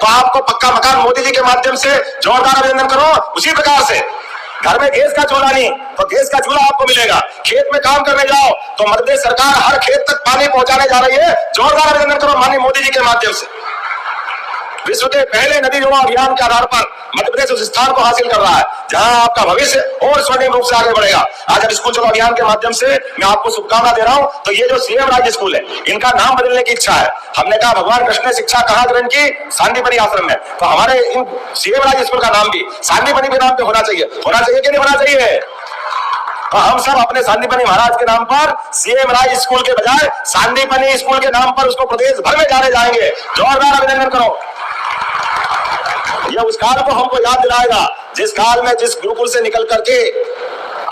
तो आपको पक्का मकान मोदी जी के माध्यम से जोरदार अभिनंदन करो। उसी प्रकार से घर में गैस का चूल्हा नहीं तो गैस का चूल्हा आपको मिलेगा। खेत में काम करने जाओ तो मध्य प्रदेश सरकार हर खेत तक पानी पहुंचाने जा रही है। जोरदार अभिनंदन करो माननीय मोदी जी के माध्यम से। विश्व के पहले नदी जोड़ो अभियान के आधार पर मध्य प्रदेश उस स्थान को हासिल कर रहा है जहां आपका भविष्य और स्वर्णिम रूप से आगे बढ़ेगा। आज अब स्कूल चलो अभियान के माध्यम से मैं आपको शुभकामना दे रहा हूं। तो ये जो सीएम राज स्कूल है इनका नाम बदलने की इच्छा है। हमने कहा भगवान कृष्ण ने शिक्षा कहाँ ग्रहण की? सांदीपनि आश्रम में। तो हमारे इन सीएम राज स्कूल का नाम भी सांदीपनि के नाम पे होना चाहिए। होना चाहिए कि नहीं होना चाहिए? तो हम सब अपने सांदीपनि महाराज के नाम पर सीएम राज स्कूल के बजाय सांदीपनि स्कूल के नाम पर उसको प्रदेश भर में जाने जाएंगे। जोरदार अभिनंदन करो। यह उस काल को हमको याद दिलाएगा जिस काल में जिस गुरुकुल से निकल करके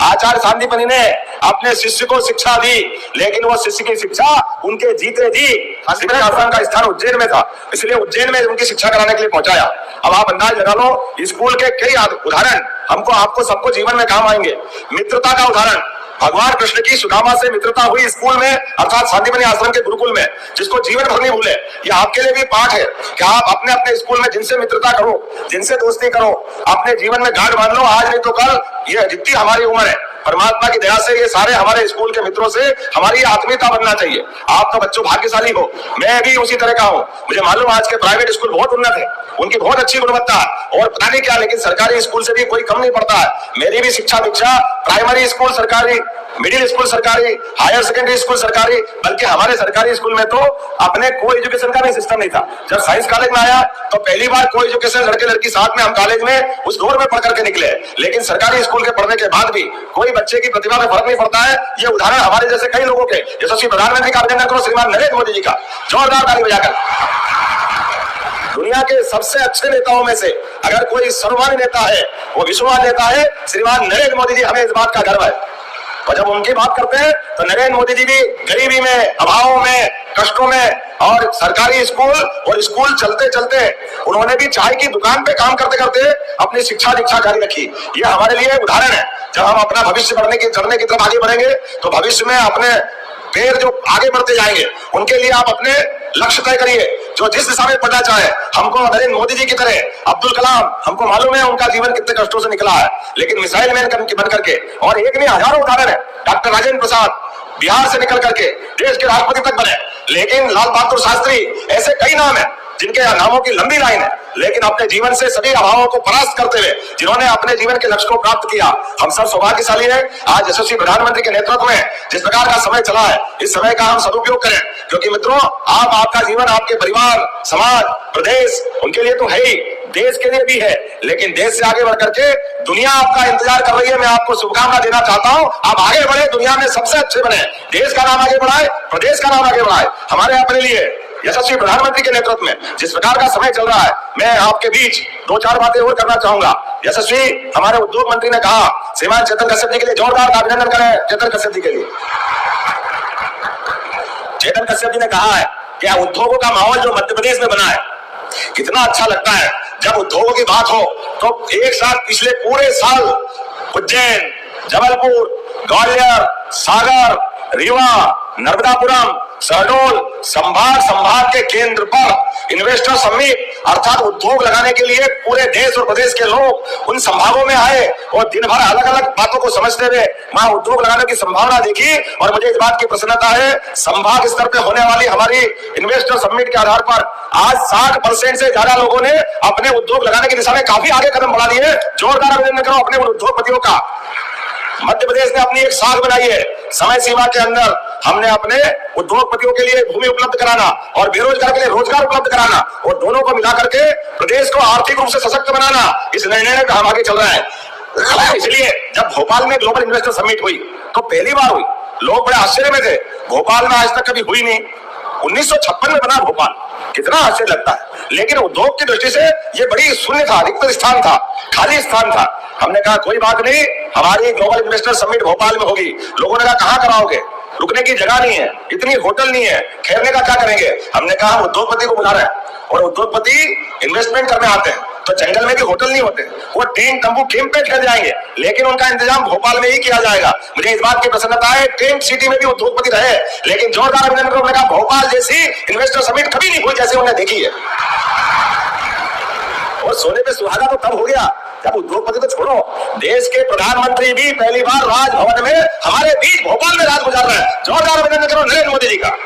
आचार्य सांदीपनि ने अपने शिष्य को शिक्षा दी, लेकिन वो शिष्य की शिक्षा उनके जीते जी आश्रम का स्थान उज्जैन में था, इसलिए उज्जैन में उनकी शिक्षा कराने के लिए पहुंचाया। अब आप अंदाज लगा लो स्कूल के कई उदाहरण हमको आपको सबको जीवन में काम आएंगे। मित्रता का उदाहरण, भगवान कृष्ण की सुदामा से मित्रता हुई स्कूल में अर्थात सांदीपनि आश्रम के गुरुकुल में, जिसको जीवन भर नहीं भूले। ये आपके लिए भी पाठ है कि आप अपने अपने स्कूल में जिनसे मित्रता करो, जिनसे दोस्ती करो, अपने जीवन में गांठ बांध लो। आज नहीं तो कल ये जितनी हमारी उम्र है परमात्मा की दया से ये सारे हमारे स्कूल के मित्रों से हमारी आत्मीयता बनना चाहिए। आप तो बच्चों भाग्यशाली हो, मैं भी उसी तरह का हूँ। मुझे मालूम आज के प्राइवेट स्कूल बहुत उन्नत है, उनकी बहुत अच्छी गुणवत्ता और पता नहीं क्या, लेकिन सरकारी स्कूल से भी कोई कम नहीं पड़ता है। मेरी भी शिक्षा दीक्षा प्राइमरी स्कूल सरकारी, मिडिल स्कूल सरकारी, हायर सेकेंडरी स्कूल सरकारी, बल्कि हमारे सरकारी स्कूल में तो अपने को एजुकेशन का भी सिस्टम नहीं था। जब साइंस कॉलेज में आया तो पहली बार को एजुकेशन लड़के लड़की साथ में हम कॉलेज में उस दौर में पढ़ करके निकले, लेकिन सरकारी स्कूल के पढ़ने के बाद भी कोई बच्चे की प्रतिभा में फर्क नहीं पड़ता है। ये उदाहरण हमारे जैसे कई लोगों के, यशस्वी प्रधानमंत्री का अभिनंदन करो श्रीमान नरेंद्र मोदी जी का, जोरदार ताली बजाकर। दुनिया के सबसे अच्छे नेताओं में से अगर कोई सर्वमान्य नेता है वो विश्वमान्य नेता है श्रीमान नरेंद्र मोदी जी। हमें इस बात का गर्व है। और जब उनकी बात करते हैं तो नरेंद्र मोदी जी भी गरीबी में, अभावों में, कष्टों में और सरकारी स्कूल और स्कूल चलते चलते उन्होंने भी चाय की दुकान पे काम करते करते अपनी शिक्षा दीक्षा जारी रखी। ये हमारे लिए उदाहरण है। जब हम अपना भविष्य चढ़ने की तरफ आगे बढ़ेंगे तो भविष्य में अपने पैर जो आगे बढ़ते जाएंगे उनके लिए आप अपने लक्ष्य तय करिए जो जिस दिशा में पढ़ना चाहे। हमको नरेंद्र मोदी जी की तरह अब्दुल कलाम, हमको मालूम है उनका जीवन कितने कष्टों से निकला है, लेकिन मिसाइल मैन बन करके, और एक नहीं हजारों उदाहरण है। डॉक्टर राजेंद्र प्रसाद बिहार से निकल करके देश के राष्ट्रपति तक बने, लेकिन लाल बहादुर शास्त्री, ऐसे कई नाम है जिनके नामों की लंबी लाइन है, लेकिन अपने जीवन से सभी अभावों को परास्त करते हुए जिन्होंने अपने जीवन के लक्ष्य को प्राप्त किया। हम सब सौभाग्यशाली हैं। आज यशस्वी प्रधानमंत्री के नेतृत्व में जिस प्रकार का समय चला है, इस समय का हम सदुपयोग करें, क्योंकि मित्रों आपका जीवन आपके परिवार, समाज, प्रदेश उनके लिए तो है ही, देश के लिए भी है, लेकिन देश से आगे बढ़ करके दुनिया आपका इंतजार कर रही है। मैं आपको शुभकामना देना चाहता हूं, आप आगे बढ़े, दुनिया में सबसे अच्छे बने, देश का नाम आगे बढ़ाए, प्रदेश का नाम आगे बढ़ाए। हमारे अपने लिए यशस्वी प्रधानमंत्री के नेतृत्व में जिस प्रकार का समय चल रहा है, मैं आपके बीच दो चार बातें और करना चाहूंगा। यशस्वी हमारे उद्योग मंत्री ने कहा, श्रीमान चेतन कश्यप जी के लिए जोरदार अभिनंदन करें। चेतन कश्यप जी के लिए, चेतन कश्यप जी ने कहा है कि उद्योगों का माहौल जो मध्य प्रदेश में बना है कितना अच्छा लगता है। जब उद्योगों की बात हो तो एक साथ पिछले पूरे साल उज्जैन, जबलपुर, ग्वालियर, सागर, रीवा, नर्मदापुरम, शहडोल संभाग के केंद्र पर इन्वेस्टर समिट अर्थात उद्योग लगाने के लिए पूरे देश और प्रदेश के लोग उन संभागों में आए और दिन भर अलग अलग बातों को समझते हुए वहां उद्योग लगाने की संभावना देखी। और मुझे इस बात की प्रसन्नता है, संभाग स्तर पे होने वाली हमारी इन्वेस्टर समिट के आधार पर आज 60% से ज्यादा लोगों ने अपने उद्योग लगाने की दिशा में काफी आगे कदम बढ़ा दिए। जोरदार अभिनंदन करो अपने उद्योगपतियों का। मध्य प्रदेश ने अपनी एक साख बनाई है, समय सीमा के अंदर हमने अपने उद्योगपतियों के लिए भूमि उपलब्ध कराना और बेरोजगार के लिए रोजगार उपलब्ध कराना और दोनों को मिला करके प्रदेश को आर्थिक रूप से सशक्त बनाना, इस निर्णय में हम आगे चल रहे हैं। इसलिए जब भोपाल में ग्लोबल इन्वेस्टर समिट हुई तो पहली बार हुई, लोग बड़े आश्चर्य में थे, भोपाल में आज तक कभी हुई नहीं। 1956 में बना भोपाल, कितना आश्चर्य लगता है, लेकिन उद्योग की दृष्टि से ये बड़ी शून्य था, रिक्त स्थान था, खाली स्थान था। हमने कहा कोई बात नहीं, हमारी ग्लोबल इन्वेस्टर समिट भोपाल में होगी। लोगों ने कहा कहां कराओगे, रुकने की जगह नहीं है, इतनी होटल नहीं है, ठहरने का क्या करेंगे। हमने कहा हम उद्योगपति को बुला रहे हैं और उद्योगपति इन्वेस्टमेंट करने आते हैं तो जंगल में भी होटल नहीं होते, वो टेंट तंबू कैंप पे ठहर जाएंगे, लेकिन उनका इंतजाम भोपाल में ही किया जाएगा। मुझे इस बात की प्रसन्नता है, टेंट सिटी में भी उद्योगपति रहे, लेकिन जोरदार अभिनंदन करो। भोपाल जैसी इन्वेस्टर समिट कभी नहीं हुई जैसे उन्हें देखी है। सुहागा तो तब हो गया जब उद्योगपति तो छोड़ो, देश के प्रधानमंत्री भी पहली बार राजभवन में हमारे बीच भोपाल में रात गुजार रहे हैं। जोरदार अभिनंदन करो नरेंद्र मोदी जी का।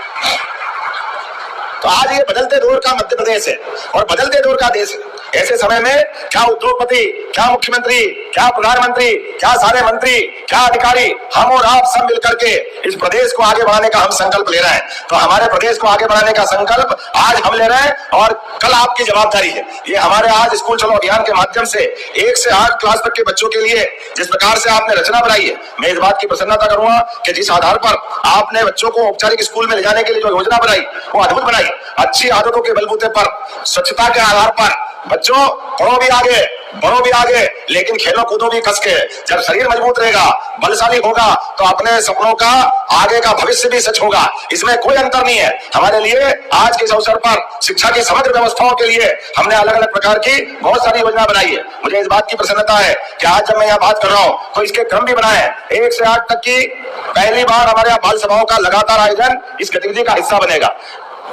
तो आज ये बदलते दौर का मध्य प्रदेश है और बदलते दौर का देश है। ऐसे समय में क्या उद्योगपति, क्या मुख्यमंत्री, क्या प्रधानमंत्री, क्या सारे मंत्री, क्या अधिकारी, हम और आप सब मिलकर के इस प्रदेश को आगे बढ़ाने का हम संकल्प ले रहे हैं। तो हमारे प्रदेश को आगे बढ़ाने का संकल्प आज हम ले रहे हैं और कल आपकी जवाबदारी है। ये हमारे आज स्कूल चलो अभियान के माध्यम से 1 से 8 क्लास तक के बच्चों के लिए जिस प्रकार से आपने रचना बनाई है, मैं इस बात की प्रसन्नता करूंगा कि जिस आधार पर आपने बच्चों को औपचारिक स्कूल में ले जाने के लिए जो योजना बनाई वो अद्भुत बनाई। अच्छी आदतों के बलबूते पर, स्वच्छता के आधार पर बच्चों पढ़ो भी आगे, बढ़ो भी आगे, लेकिन खेलो कूदो भी कस के। जब शरीर मजबूत रहेगा, बलशाली होगा, तो अपने सपनों का आगे का भविष्य भी सच होगा। इसमें कोई अंतर नहीं है। हमारे लिए आज के इस अवसर पर शिक्षा की समग्र व्यवस्थाओं के लिए हमने अलग अलग प्रकार की बहुत सारी योजना बनाई है। मुझे इस बात की प्रसन्नता है कि आज जब मैं यहाँ बात कर रहा हूँ तो इसके क्रम भी बनाए हैं। 1 से 8 तक की पहली बार हमारे यहाँ बाल सभाओं का लगातार आयोजन इस गतिविधि का हिस्सा बनेगा।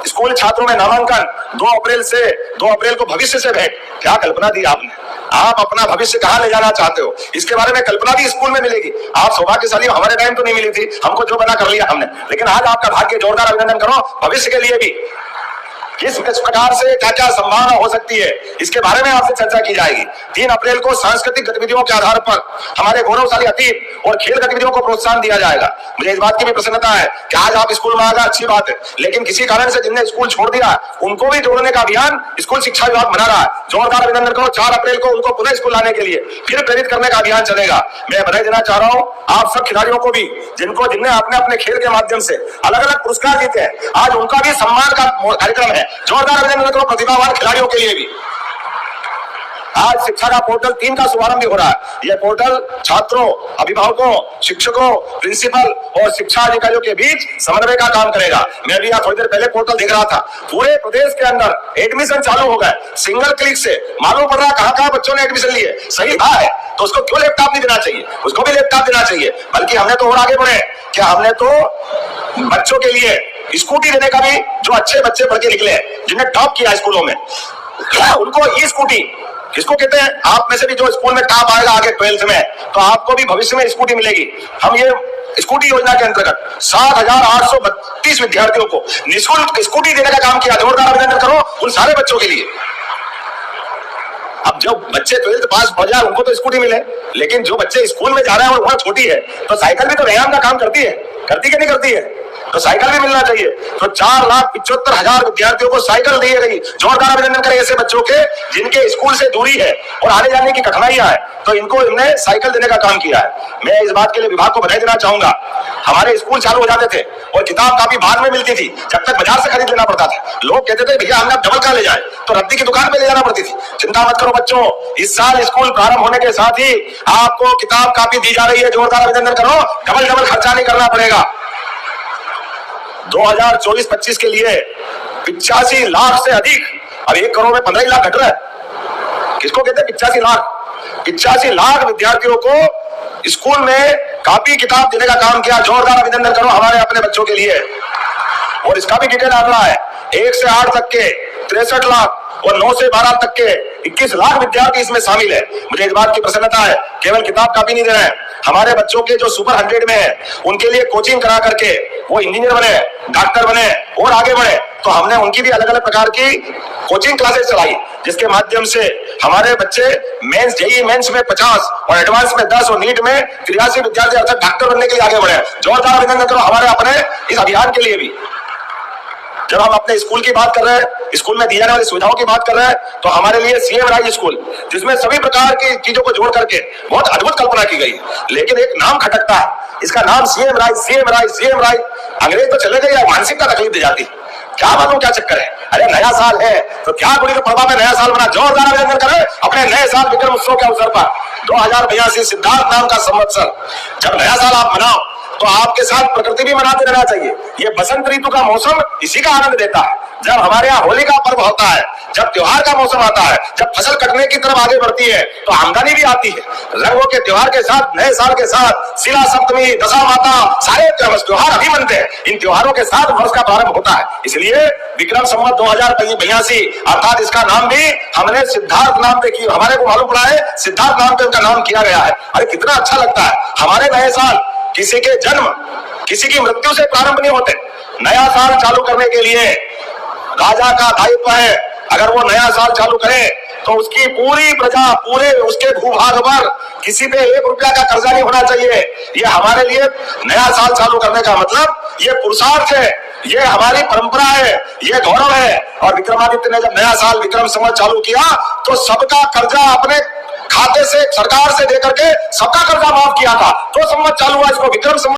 स्कूल छात्रों में नामांकन 2 अप्रैल को भविष्य से भेंट। क्या कल्पना दी आपने, आप अपना भविष्य कहां ले जाना चाहते हो, इसके बारे में कल्पना भी स्कूल में मिलेगी। आप सौभाग्यशाली हो, हमारे टाइम तो नहीं मिली थी, हमको जो बना कर लिया हमने, लेकिन आज आपका भाग्य। जोरदार अभिनंदन करो भविष्य के लिए भी। किस प्रकार से क्या क्या संभावना हो सकती है, इसके बारे में आपसे चर्चा की जाएगी। 3 अप्रैल को सांस्कृतिक गतिविधियों के आधार पर हमारे गौरवशाली अतीत और खेल गतिविधियों को प्रोत्साहन दिया जाएगा। मुझे इस बात की भी प्रसन्नता है कि आज आप स्कूल में आ गए, अच्छी बात है, लेकिन किसी कारण से जिनने स्कूल छोड़ दिया उनको भी जोड़ने का अभियान स्कूल शिक्षा विभाग बना रहा है। जोरदार अभिनंदन करो। 4 अप्रैल को उनको पुनः स्कूल लाने के लिए फिर प्रेरित करने का अभियान चलेगा। मैं बधाई देना चाह रहा हूँ आप सब खिलाड़ियों को भी, जिनने अपने खेल के माध्यम से अलग अलग पुरस्कार जीते हैं। आज उनका भी सम्मान का कार्यक्रम है। जोरदार अभिनंदन करो प्रतिभावान खिलाड़ियों के लिए भी। आज शिक्षा का पोर्टल 3 का शुभारंभ हो रहा है। यह पोर्टल छात्रों, अभिभावकों, शिक्षकों, प्रिंसिपल और शिक्षा अधिकारियों के बीच समन्वय का काम करेगा। मैं भी यहाँ थोड़ी देर पहले पोर्टल देख रहा था। पूरे प्रदेश के अंदर एडमिशन चालू हो गए। सिंगल क्लिक से मालूम पड़ रहा कहां कहां बच्चों ने एडमिशन लिए। सही बात है, तो उसको क्यों लैपटॉप नहीं देना चाहिए, उसको भी लैपटॉप देना चाहिए। बल्कि हमने तो और आगे बढ़े, क्या हमने तो बच्चों के लिए स्कूटी देने का भी, जो अच्छे बच्चे पढ़ के निकले, जिन्हें टॉप किया स्कूलों में, उनको ई स्कूटी किसको कहते हैं, आप में से भी जो स्कूल में टॉप आएगा आगे 12th में, तो आपको भी भविष्य में स्कूटी मिलेगी। हम ये स्कूटी योजना के अंतर्गत 7,832 विद्यार्थियों को निःशुल्क स्कूटी देने का काम किया। जोरदार अभिनंदन करो उन सारे बच्चों के लिए। अब जो बच्चे 12th पास हो जाए उनको तो स्कूटी मिले, लेकिन जो बच्चे स्कूल में जा रहे हैं और वहां छोटी है, तो साइकिल भी तो व्यायाम का काम करती है, करती कि नहीं करती है, तो साइकिल भी मिलना चाहिए। तो 4,75,000 विद्यार्थियों को साइकिल दी गई। जोरदार अभिनंदन करें ऐसे बच्चों के जिनके स्कूल से दूरी है और आने जाने की कठिनाइयां है, तो इनको इनने साइकिल देने का काम किया है। मैं इस बात के लिए विभाग को बधाई देना चाहूंगा। हमारे स्कूल चालू हो जाते थे और किताब काफी बाद में मिलती थी, जब तक बाजार से खरीद लेना पड़ता था। लोग कहते थे भैया हमने डबल का ले जाए, तो रद्दी की दुकान पे ले जाना पड़ती थी। चिंता मत करो बच्चों, इस साल स्कूल प्रारंभ होने के साथ ही आपको किताब कापी दी जा रही है। जोरदार अभिनंदन करो, डबल खर्चा नहीं करना पड़ेगा। 2024-25 के लिए 85 लाख से अधिक, अब 1 करोड़ में 15 लाख घट रहा है। किसको कहते हैं 85 लाख? 85 लाख विद्यार्थियों को स्कूल में कापी किताब देने का काम किया। जोरदार अभिनंदन करो हमारे अपने बच्चों के लिए। और इसका भी डिटेल आंकड़ा है, 1 से 8 तक के 63 लाख और 9 से 12 तक के 21 लाख विद्यार्थी इसमें शामिल है। मुझे इस बात की प्रसन्नता है, केवल किताब कापी नहीं दे रहे हैं, हमारे बच्चों के जो सुपर 100 में है उनके लिए कोचिंग करा करके वो इंजीनियर बने, डॉक्टर बने और आगे बढ़े। तो हमने उनकी भी अलग अलग प्रकार की कोचिंग क्लासेस चलाई, जिसके माध्यम से हमारे बच्चे मेंस, जेईई मेंस में 50 और एडवांस में 10 और नीट में 83 विद्यार्थी अर्थात डॉक्टर बनने के लिए आगे बढ़े। जोरदार अभिनंदन करो हमारे अपने इस अभियान के लिए भी। जब हम अपने स्कूल की बात कर रहे हैं, स्कूल में दी जाने वाली सुविधाओं की बात कर रहे हैं, तो हमारे लिए सीएम राइज स्कूल, जिसमें सभी प्रकार की चीजों को जोड़ करके बहुत अद्भुत कल्पना की गई है। लेकिन एक नाम खटकता है, इसका नाम सीएम राइज। अंग्रेज तो चले गए या मानसिकता तकलीफ दी जाती, क्या मालूम क्या चक्कर है। अरे नया साल है तो क्या गुड़ी के पड़वा में नया साल बना। जोरदार अभिनंदन करें अपने नए साल विक्रम उत्सव के अवसर पर। 2082 सिद्धार्थ नाम का संवत्सर, जब नया साल आप मनाओ तो आपके साथ प्रकृति भी मनाते रहना चाहिए। ये बसंत ऋतु का मौसम इसी का आनंद देता है। जब हमारे यहाँ होली का पर्व होता है, जब त्योहार का मौसम आता है, जब फसल कटने की तरफ आगे बढ़ती है तो आमदनी भी आती है। रंगों के त्योहार के साथ, नए साल के साथ, शिला सप्तमी, दशा माता, सारे त्योहार अभी मनते हैं। इन त्योहारों के साथ वर्ष का प्रारंभ होता है। इसलिए विक्रम संवत 2082 अर्थात इसका नाम भी हमने सिद्धार्थ नाम पे किया। हमारे को मालूम पड़ा है सिद्धार्थ नाम पे उनका नाम किया गया है। अरे कितना अच्छा लगता है। हमारे नए साल किसी के जन्म, किसी की मृत्यु से प्रारंभ नहीं होते। नया साल चालू करने के लिए राजा का दायित्व है। अगर वो नया साल चालू करे तो उसकी पूरी प्रजा, पूरे उसके भूभाग पर किसी पे 1 रुपया का कर्जा नहीं होना चाहिए। ये हमारे लिए नया साल चालू करने का मतलब ये पुरुषार्थ है, ये हमारी परंपरा है, ये गौरव है। और विक्रमादित्य ने जब नया साल विक्रम संवत चालू किया तो सबका कर्जा अपने खाते से, सरकार से देकर के सबका कर्जा माफ किया था। तो संवत चालू हुआ, इसको विक्रम संवत